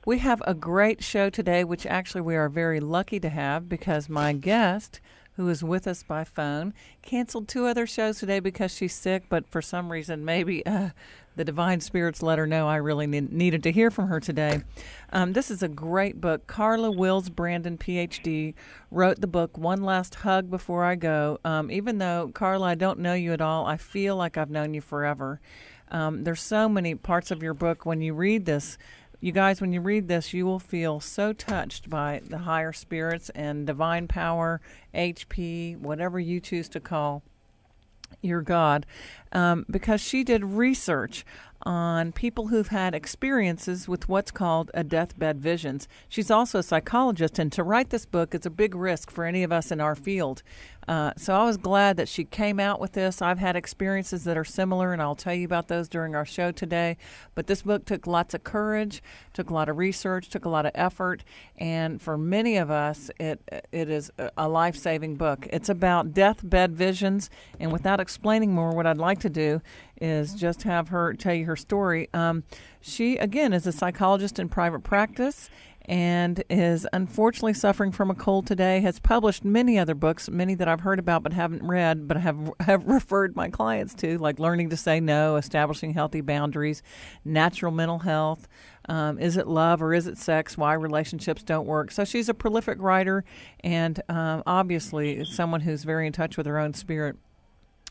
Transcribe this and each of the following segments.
We have a great show today, which actually we are very lucky to have because my guest, who is with us by phone, canceled 2 other shows today because she's sick, but for some reason, maybe the Divine Spirits let her know I really needed to hear from her today. This is a great book. Carla Wills Brandon, Ph.D., wrote the book, One Last Hug Before I Go. Even though, Carla, I don't know you at all, I feel like I've known you forever. There's so many parts of your book. When you read this, you guys, when you read this, you will feel so touched by the higher spirits and divine power, HP, whatever you choose to call your God, because she did research on people who've had experiences with what's called a deathbed visions. She's also a psychologist, and to write this book is a big risk for any of us in our field. So I was glad that she came out with this. I've had experiences that are similar, and I'll tell you about those during our show today. But this book took lots of courage, took a lot of research, took a lot of effort, and for many of us, it is a life-saving book. It's about deathbed visions, and without explaining more, what I'd like to do is just have her tell you her story. She, again, is a psychologist in private practice and is unfortunately suffering from a cold today, has published many other books, many that I've heard about but haven't read, but have referred my clients to, like Learning to Say No, Establishing Healthy Boundaries, Natural Mental Health, Is It Love or Is It Sex, Why Relationships Don't Work. So she's a prolific writer and obviously someone who's very in touch with her own spirit.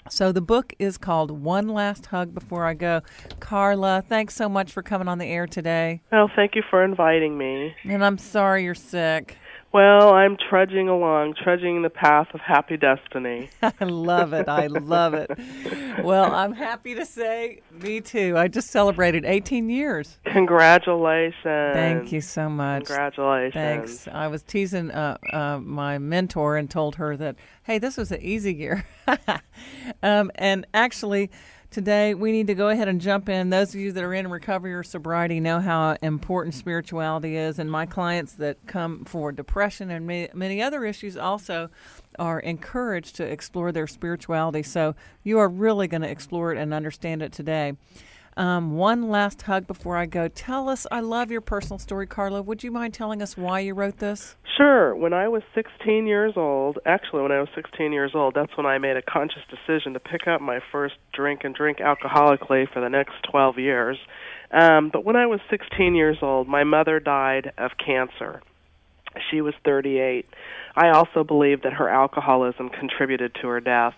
So the book is called One Last Hug Before I Go. Carla, thanks so much for coming on the air today. Well, thank you for inviting me. And I'm sorry you're sick. Well, I'm trudging along, trudging the path of happy destiny. I love it. I love it. Well, I'm happy to say, me too. I just celebrated 18 years. Congratulations. Thank you so much. Congratulations. Thanks. I was teasing my mentor and told her that, hey, this was an easy year. And actually, today, we need to go ahead and jump in. Those of you that are in recovery or sobriety know how important spirituality is, and my clients that come for depression and many other issues also are encouraged to explore their spirituality. So you are really going to explore it and understand it today. One last hug before I go. Tell us, I love your personal story, Carla. Would you mind telling us why you wrote this? Sure. When I was 16 years old, actually when I was 16 years old, that's when I made a conscious decision to pick up my first drink and drink alcoholically for the next 12 years. But when I was 16 years old, my mother died of cancer. She was 38. I also believe that her alcoholism contributed to her death.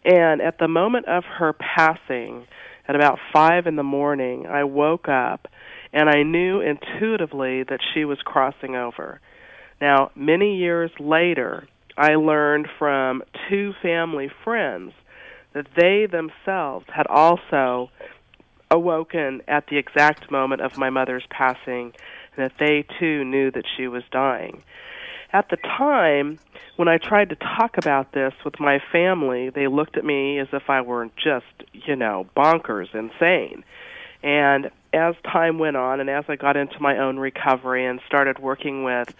And at the moment of her passing, at about 5 in the morning, I woke up, and I knew intuitively that she was crossing over. Now, many years later, I learned from 2 family friends that they themselves had also awoken at the exact moment of my mother's passing, and that they, too, knew that she was dying. At the time, when I tried to talk about this with my family, they looked at me as if I were just, bonkers, insane. And as time went on, and as I got into my own recovery and started working with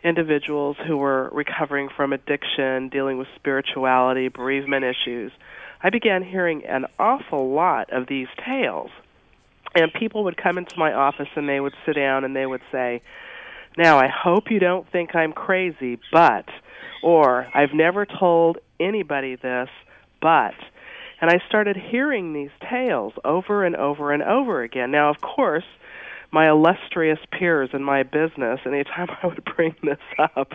individuals who were recovering from addiction, dealing with spirituality, bereavement issues, I began hearing an awful lot of these tales. And people would come into my office and they would sit down and they would say, "Now, I hope you don't think I'm crazy, but," or "I've never told anybody this, but." And I started hearing these tales over and over and over again. Now, of course, my illustrious peers in my business, anytime I would bring this up,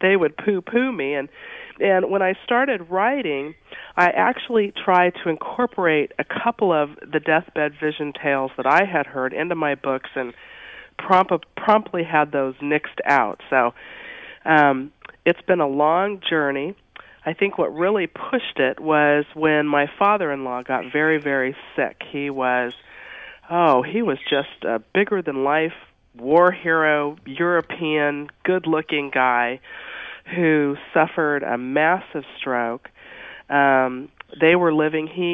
they would poo-poo me. And when I started writing, I actually tried to incorporate a couple of the deathbed vision tales that I had heard into my books and promptly had those nixed out. So it's been a long journey. I think what really pushed it was when my father-in-law got very, very sick. He was just a bigger-than-life war hero, European, good-looking guy who suffered a massive stroke. He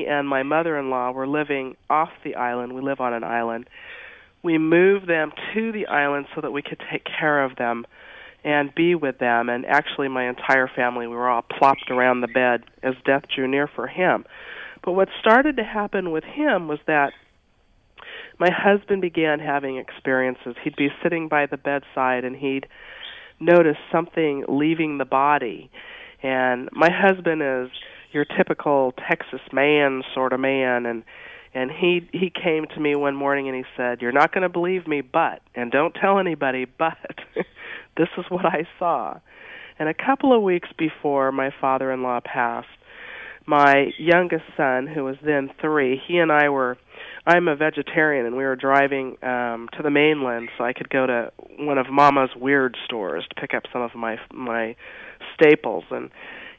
and my mother-in-law were living off the island. We live on an island. We moved them to the island so that we could take care of them and be with them. And actually, my entire family, we were all plopped around the bed as death drew near for him. But what started to happen with him was that my husband began having experiences. He'd be sitting by the bedside, and he'd notice something leaving the body. And my husband is your typical Texas man sort of man, and he came to me one morning and he said, "You're not going to believe me, but, and don't tell anybody, but this is what I saw." And a couple of weeks before my father-in-law passed, my youngest son, who was then 3, he and I'm a vegetarian, and we were driving to the mainland so I could go to one of Mama's weird stores to pick up some of my staples. And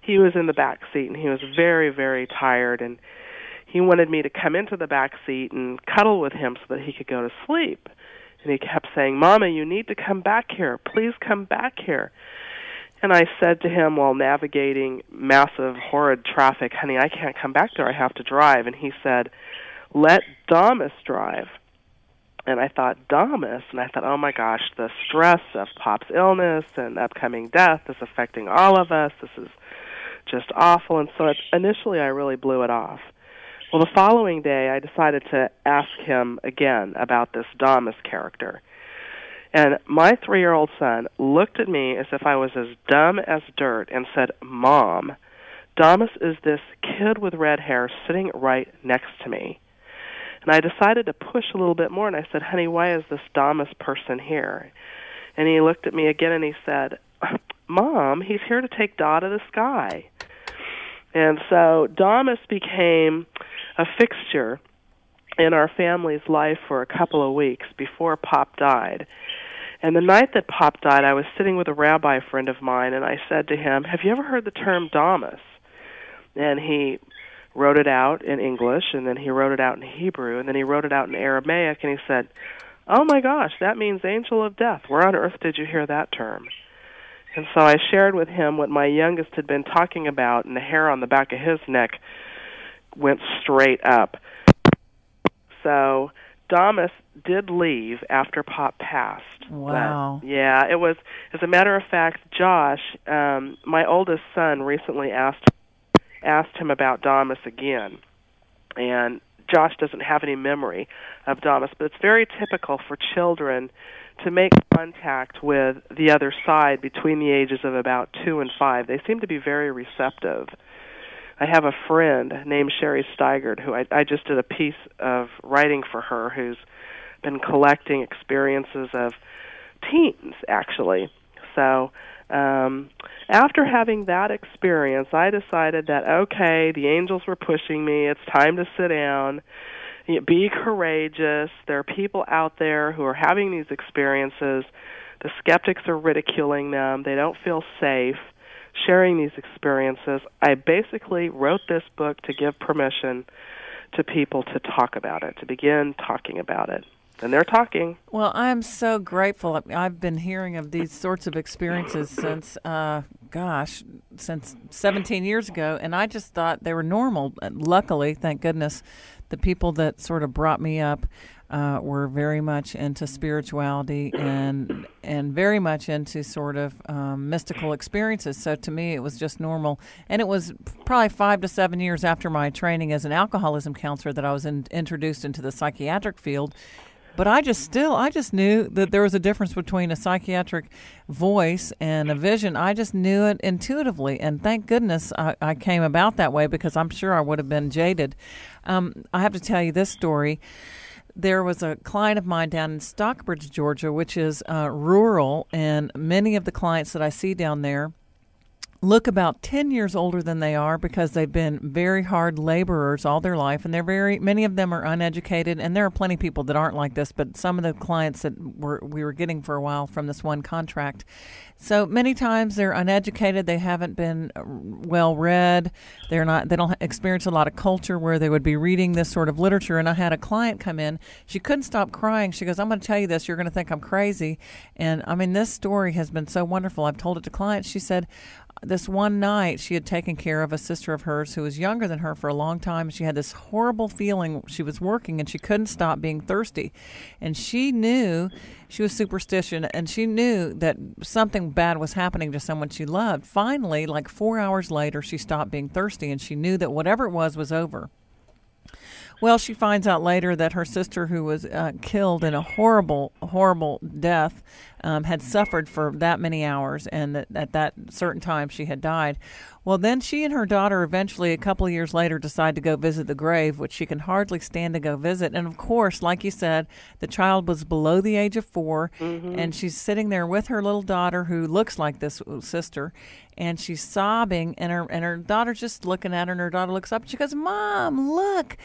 he was in the back seat, and he was very, very tired, and he wanted me to come into the back seat and cuddle with him so that he could go to sleep. And he kept saying, "Mama, you need to come back here. Please come back here." And I said to him while navigating massive, horrid traffic, "Honey, I can't come back there. I have to drive." And he said, "Let Damas drive." And I thought, Damas? And I thought, oh my gosh, the stress of Pop's illness and upcoming death is affecting all of us. This is just awful. And so initially I really blew it off. Well, the following day I decided to ask him again about this Damas character. And my 3-year-old son looked at me as if I was as dumb as dirt and said, "Mom, Damas is this kid with red hair sitting right next to me." And I decided to push a little bit more, and I said, "Honey, why is this Damas person here?" And he looked at me again and he said, "Mom, he's here to take Dot to the sky." And so Damas became a fixture in our family's life for a couple of weeks before Pop died. And the night that Pop died, I was sitting with a rabbi friend of mine, and I said to him, "Have you ever heard the term Damas?" And he wrote it out in English, and then he wrote it out in Hebrew, and then he wrote it out in Aramaic, and he said, "Oh my gosh, that means angel of death. Where on earth did you hear that term?" And so I shared with him what my youngest had been talking about, and the hair on the back of his neck went straight up. So Damas did leave after Pop passed. Wow. But, yeah, it was, as a matter of fact, Josh, my oldest son, recently asked him about Damas again. And Josh doesn't have any memory of Damas, but it's very typical for children to make contact with the other side between the ages of about 2 and 5. They seem to be very receptive. I have a friend named Sherry Steigert who I just did a piece of writing for her, who's been collecting experiences of teens, actually. So after having that experience, I decided that, okay, the angels were pushing me. It's time to sit down. Be courageous. There are people out there who are having these experiences. The skeptics are ridiculing them. They don't feel safe sharing these experiences. I basically wrote this book to give permission to people to talk about it, to begin talking about it. And they're talking. Well, I'm so grateful. I've been hearing of these sorts of experiences since, since 17 years ago, and I just thought they were normal. Luckily, thank goodness, the people that sort of brought me up were very much into spirituality and very much into sort of mystical experiences. So to me, it was just normal. And it was probably 5 to 7 years after my training as an alcoholism counselor that I was introduced into the psychiatric field. But I just knew that there was a difference between a psychiatric voice and a vision. I just knew it intuitively, and thank goodness I came about that way, because I'm sure I would have been jaded. I have to tell you this story. There was a client of mine down in Stockbridge, Georgia, which is rural, and many of the clients that I see down there look about 10 years older than they are, because they've been very hard laborers all their life, and many of them are uneducated, and there are plenty of people that aren't like this, but some of the clients that we were getting for a while from this one contract. So many times they're uneducated, they haven't been well read, they don't experience a lot of culture where they would be reading this sort of literature. And I had a client come in, she couldn't stop crying. She goes, "I'm going to tell you this, you're going to think I'm crazy." And I mean, this story has been so wonderful. I've told it to clients. She said, this one night she had taken care of a sister of hers who was younger than her for a long time. She had this horrible feeling. She was working and she couldn't stop being thirsty. And she knew, she was superstitious, and she knew that something bad was happening to someone she loved. Finally, like 4 hours later, she stopped being thirsty, and she knew that whatever it was over. Well, she finds out later that her sister, who was killed in a horrible, horrible death, had suffered for that many hours, and that at that certain time she had died. Well, then she and her daughter eventually, a couple of years later, decide to go visit the grave, which she can hardly stand to go visit. And, of course, like you said, the child was below the age of 4, and she's sitting there with her little daughter, who looks like this sister, and she's sobbing, and her daughter's just looking at her, and her daughter looks up, and she goes, "Mom, look,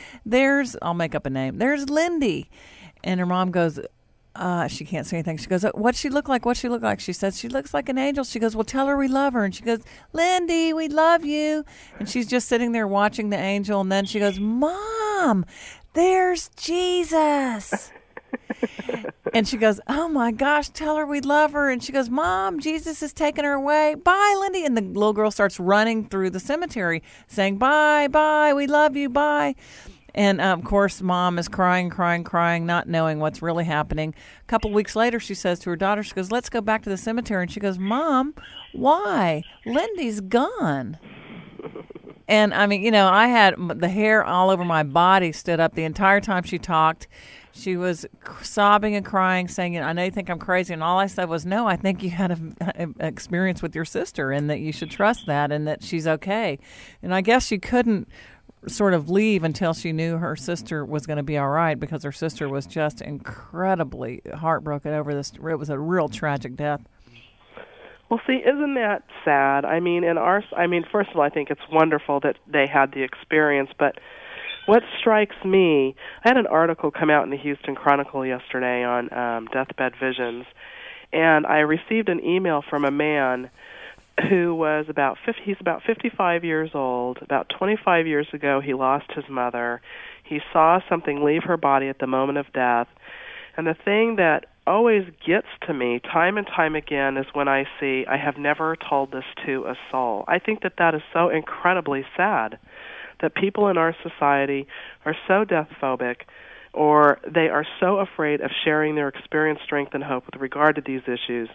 I'll make up a name, there's Lindy." And her mom goes, she can't say anything. She goes, "What's she look like? What's she look like?" She says, "She looks like an angel." She goes, "Well, tell her we love her." And she goes, "Lindy, we love you." And she's just sitting there watching the angel. And then she goes, "Mom, there's Jesus." And she goes, "Oh my gosh, tell her we love her." And she goes, "Mom, Jesus is taking her away. Bye, Lindy." And the little girl starts running through the cemetery saying, "Bye, bye, we love you, bye." And, of course, Mom is crying, not knowing what's really happening. A couple weeks later, she says to her daughter, she goes, "Let's go back to the cemetery." And she goes, "Mom, why? Lindy's gone." And, I mean, I had the hair all over my body stood up the entire time she talked. She was sobbing and crying, saying, "I know you think I'm crazy." And all I said was, "No, I think you had an experience with your sister, and that you should trust that, and that she's okay." And I guess she couldn't sort of leave until she knew her sister was going to be all right, because her sister was just incredibly heartbroken over this. It was a real tragic death. Well, see, isn't that sad? I mean, first of all, I think it's wonderful that they had the experience, but what strikes me, I had an article come out in the Houston Chronicle yesterday on Deathbed Visions, and I received an email from a man who was he's about 55 years old. About 25 years ago, he lost his mother. He saw something leave her body at the moment of death. And the thing that always gets to me time and time again is when I see, "I have never told this to a soul." I think that is so incredibly sad, that people in our society are so death phobic, or they are so afraid of sharing their experience, strength, and hope with regard to these issues,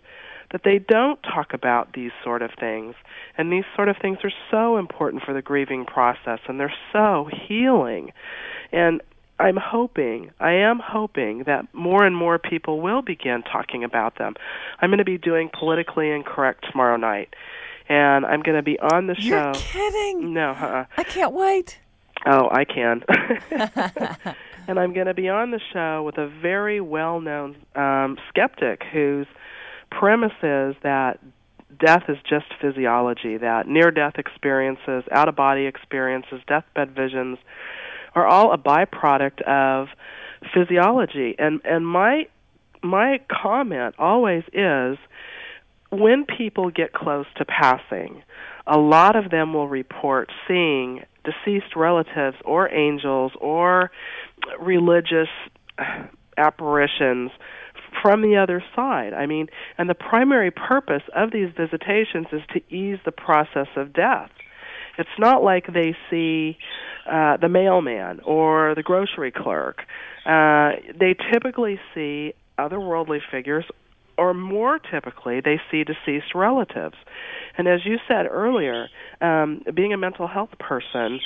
that they don't talk about these sort of things. And these sort of things are so important for the grieving process, and they're so healing. And I am hoping that more and more people will begin talking about them. I'm going to be doing Politically Incorrect tomorrow night, and I'm going to be on the show. You're kidding? No, I can't wait. Oh, I can. And I'm going to be on the show with a very well-known skeptic whose premise is that death is just physiology, that near-death experiences, out-of-body experiences, deathbed visions are all a byproduct of physiology. And my comment always is, when people get close to passing, a lot of them will report seeing deceased relatives or angels or religious apparitions from the other side. I mean, and the primary purpose of these visitations is to ease the process of death. It's not like they see the mailman or the grocery clerk. They typically see otherworldly figures, or more typically, they see deceased relatives. And as you said earlier, being a mental health person,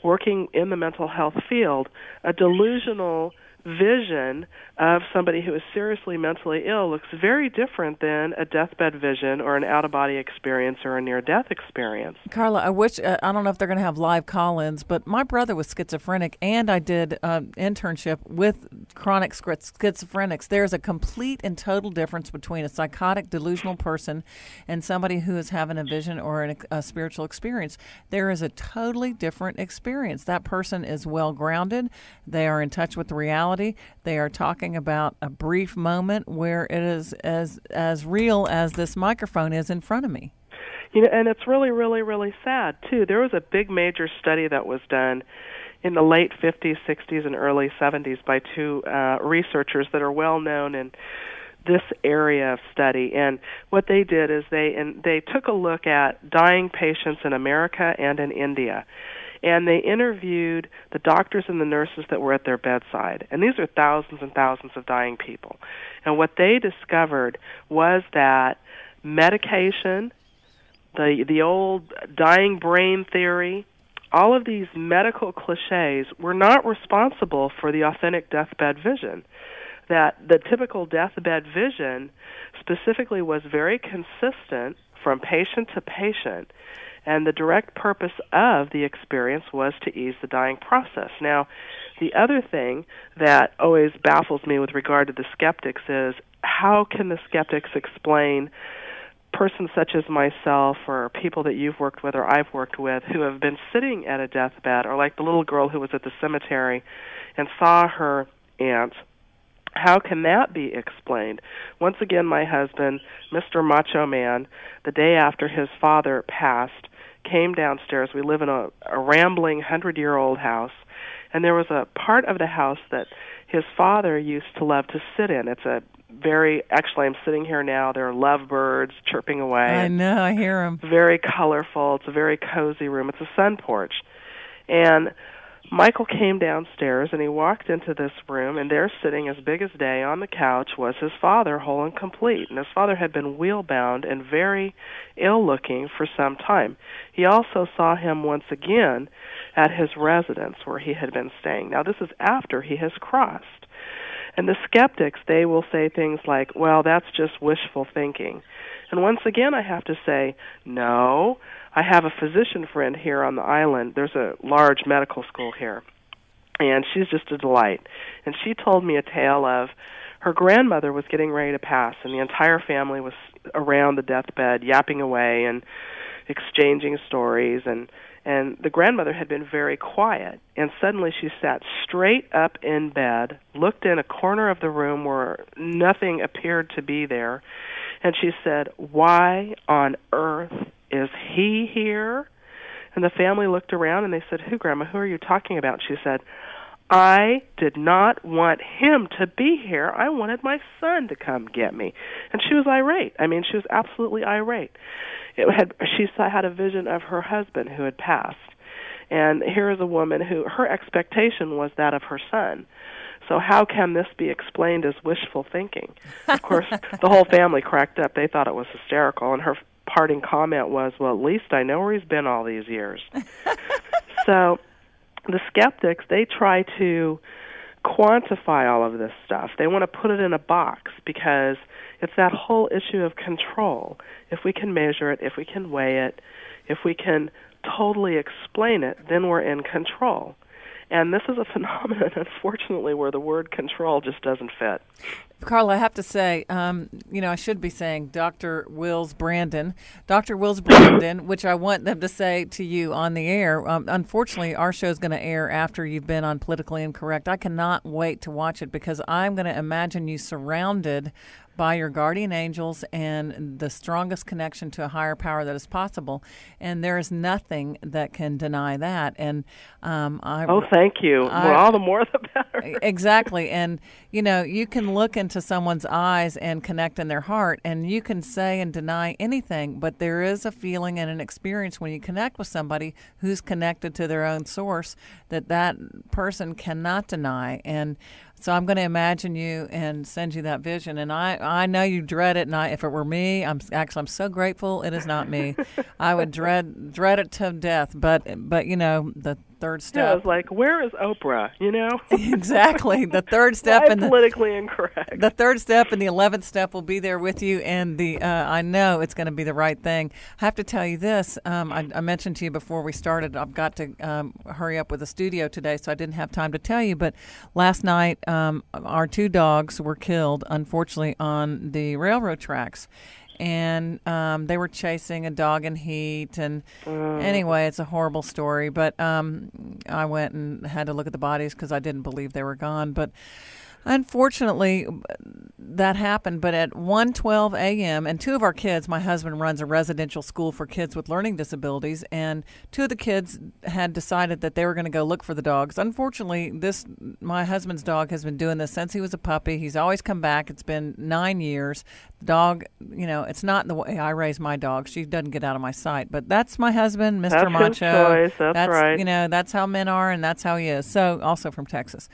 working in the mental health field, a delusional vision of somebody who is seriously mentally ill looks very different than a deathbed vision or an out-of-body experience or a near-death experience. Carla, I wish, I don't know if they're going to have live call-ins, but my brother was schizophrenic, and I did an internship with chronic schizophrenics. There's a complete and total difference between a psychotic, delusional person and somebody who is having a vision or a spiritual experience. There is a totally different experience. That person is well-grounded. They are in touch with the reality. They are talking about a brief moment where it is as real as this microphone is in front of me. You know, and it's really, really, really sad, too. There was a big major study that was done in the late 50s, 60s, and early 70s by two researchers that are well known in this area of study. And what they did is they took a look at dying patients in America and in India. And they interviewed the doctors and the nurses that were at their bedside. And these are thousands and thousands of dying people. And what they discovered was that medication, the old dying brain theory, all of these medical cliches were not responsible for the authentic deathbed vision. That the typical deathbed vision specifically was very consistent from patient to patient, and the direct purpose of the experience was to ease the dying process. Now, the other thing that always baffles me with regard to the skeptics is, how can the skeptics explain persons such as myself or people that you've worked with or I've worked with who have been sitting at a deathbed, or like the little girl who was at the cemetery and saw her aunt? How can that be explained? Once again, my husband, Mr. Macho Man, the day after his father passed, came downstairs. We live in a rambling 100-year-old house, and there was a part of the house that his father used to love to sit in. It's a actually, I'm sitting here now, there are lovebirds chirping away. I know, I hear them. Very colorful. It's a very cozy room. It's a sun porch. And Michael came downstairs, and he walked into this room, and there, sitting as big as day on the couch, was his father, whole and complete. And his father had been wheel-bound and very ill-looking for some time. He also saw him once again at his residence where he had been staying. Now, this is after he has crossed. And the skeptics, they will say things like, well, that's just wishful thinking. And once again, I have to say, no. I have a physician friend here on the island. There's a large medical school here, and she's just a delight. And she told me a tale of her grandmother was getting ready to pass, and the entire family was around the deathbed yapping away and exchanging stories, and the grandmother had been very quiet, and suddenly she sat straight up in bed, looked in a corner of the room where nothing appeared to be there, and she said, "Why on earth is he here?" And the family looked around, and they said, "Who, Grandma? Who are you talking about?" She said, "I did not want him to be here. I wanted my son to come get me." And she was irate. I mean, she was absolutely irate. She had a vision of her husband who had passed. And here is a woman who, her expectation was that of her son. So how can this be explained as wishful thinking? Of course, the whole family cracked up. They thought it was hysterical. And her parting comment was, "Well, at least I know where he's been all these years." So the skeptics, they try to quantify all of this stuff. They want to put it in a box because it's that whole issue of control. If we can measure it, if we can weigh it, if we can totally explain it, then we're in control. And this is a phenomenon, unfortunately, where the word control just doesn't fit. Carla, I have to say, I should be saying Dr. Wills Brandon, which I want them to say to you on the air. Unfortunately, our show is going to air after you've been on Politically Incorrect. I cannot wait to watch it because I'm going to imagine you surrounded by your guardian angels and the strongest connection to a higher power that is possible. And there is nothing that can deny that. And thank you. Well, all the more the better. Exactly. And, you can look into someone's eyes and connect in their heart, and you can say and deny anything, but there is a feeling and an experience when you connect with somebody who's connected to their own source that person cannot deny. And so I'm going to imagine you and send you that vision. And I know you dread it. And if it were me, I'm so grateful it is not me. I would dread it to death. But the third step. Yeah, I was like, where is Oprah? Exactly. The third step and politically incorrect. The third step and the 11th step will be there with you. And I know it's going to be the right thing. I have to tell you this. I mentioned to you before we started, I've got to hurry up with the studio today, so I didn't have time to tell you. But last night, our two dogs were killed, unfortunately, on the railroad tracks. And they were chasing a dog in heat. And anyway, it's a horrible story. But I went and had to look at the bodies because I didn't believe they were gone. But unfortunately, that happened. But at 1:12 a.m., and two of our kids, my husband runs a residential school for kids with learning disabilities, and two of the kids had decided that they were going to go look for the dogs. Unfortunately, my husband's dog has been doing this since he was a puppy. He's always come back. It's been 9 years. The dog, it's not the way I raise my dog. She doesn't get out of my sight. But that's my husband, Mr. That's Macho. His choice. That's right. That's how men are, and that's how he is. So, also from Texas.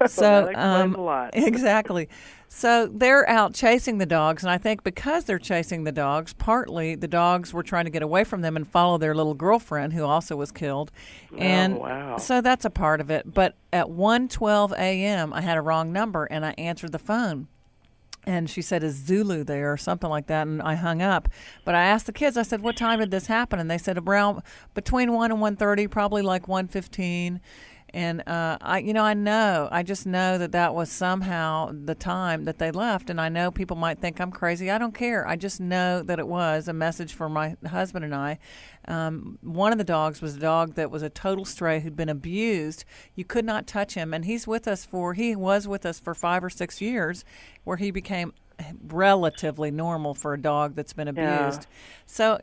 So, that explains a lot. Exactly. So they're out chasing the dogs, and I think because they're chasing the dogs, partly the dogs were trying to get away from them and follow their little girlfriend, who also was killed. And oh, wow. so that's a part of it. But at 1:12 a.m., I had a wrong number, and I answered the phone. And she said, "Is Zulu there?" or something like that, and I hung up. But I asked the kids, I said, "What time did this happen?" And they said around between 1 and 1:30, probably like 1:15. And I just know that was somehow the time that they left. And I know people might think I'm crazy. I don't care. I just know that it was a message for my husband and I. One of the dogs was a dog that was a total stray who'd been abused. You could not touch him. And he was with us for 5 or 6 years, where he became relatively normal for a dog that's been abused. Yeah. So,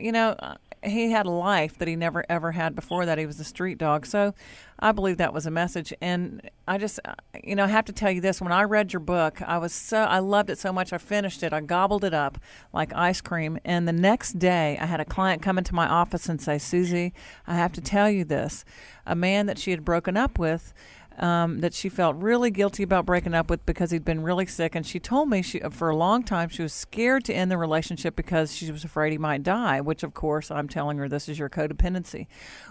he had a life that he never ever had before that. He was a street dog. So I believe that was a message. And I just, I have to tell you this. When I read your book, I loved it so much. I finished it. I gobbled it up like ice cream. And the next day I had a client come into my office and say, "Susie, I have to tell you this. A man that she had broken up with, that she felt really guilty about breaking up with because he'd been really sick. And she told me for a long time she was scared to end the relationship because she was afraid he might die," which, of course, I'm telling her this is your codependency.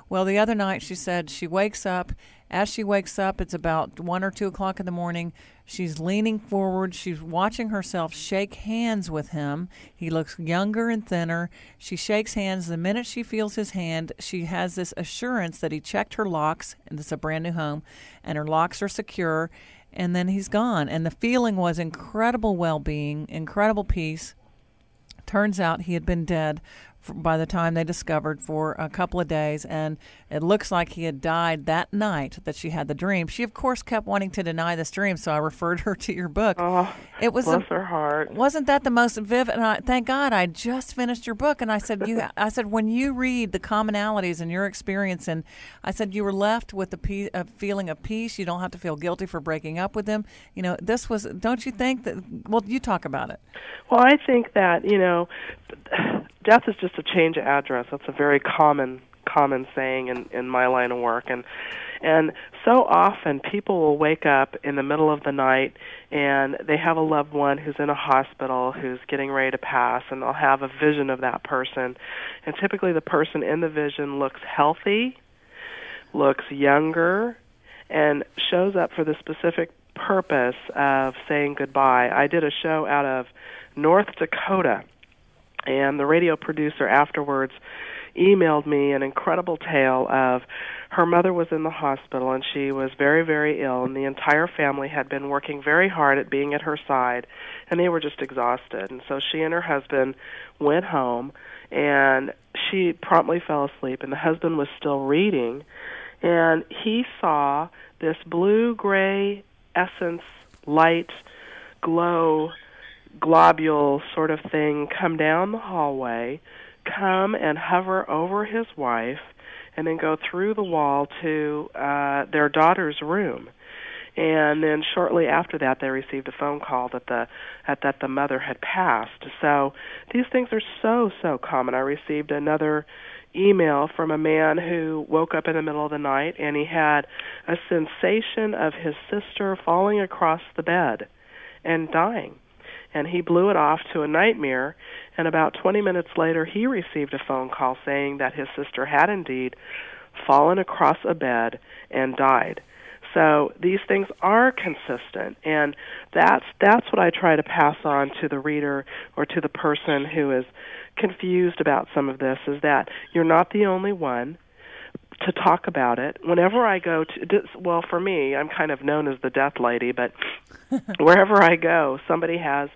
Well, the other night she said she wakes up. As she wakes up, it's about 1 or 2 o'clock in the morning. She's leaning forward. She's watching herself shake hands with him. He looks younger and thinner. She shakes hands. The minute she feels his hand, she has this assurance that he checked her locks, and it's a brand new home, and her locks are secure, and then he's gone. And the feeling was incredible well-being, incredible peace. Turns out he had been dead by the time they discovered for a couple of days, and it looks like he had died that night that she had the dream. She, of course, kept wanting to deny this dream, so I referred her to your book. Oh, bless her heart. Wasn't that the most vivid? And thank God I just finished your book, and I said, when you read the commonalities in your experience, and I said you were left with a feeling of peace. You don't have to feel guilty for breaking up with him. This was. Don't you think that? Well, you talk about it. Well, I think that death is just a change of address. That's a very common saying in my line of work, and so often people will wake up in the middle of the night and they have a loved one who's in a hospital who's getting ready to pass, and they'll have a vision of that person, and typically the person in the vision looks healthy, looks younger, and shows up for the specific purpose of saying goodbye. I did a show out of North Dakota, and the radio producer afterwards emailed me an incredible tale of her mother was in the hospital, and she was very, very ill, and the entire family had been working very hard at being at her side, and they were just exhausted. And so she and her husband went home, and she promptly fell asleep, and the husband was still reading, and he saw this blue-gray essence, light, glow, globule sort of thing come down the hallway, come and hover over his wife, and then go through the wall to their daughter's room. And then shortly after that, they received a phone call that the mother had passed. So these things are so common. I received another email from a man who woke up in the middle of the night, and he had a sensation of his sister falling across the bed and dying. And he blew it off to a nightmare, and about 20 minutes later he received a phone call saying that his sister had indeed fallen across a bed and died. So these things are consistent, and that's what I try to pass on to the reader or to the person who is confused about some of this, is that you're not the only one to talk about it. Whenever I go for me, I'm kind of known as the death lady, but wherever I go, somebody has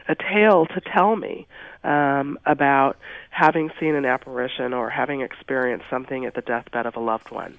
a tale to tell me about having seen an apparition or having experienced something at the deathbed of a loved one.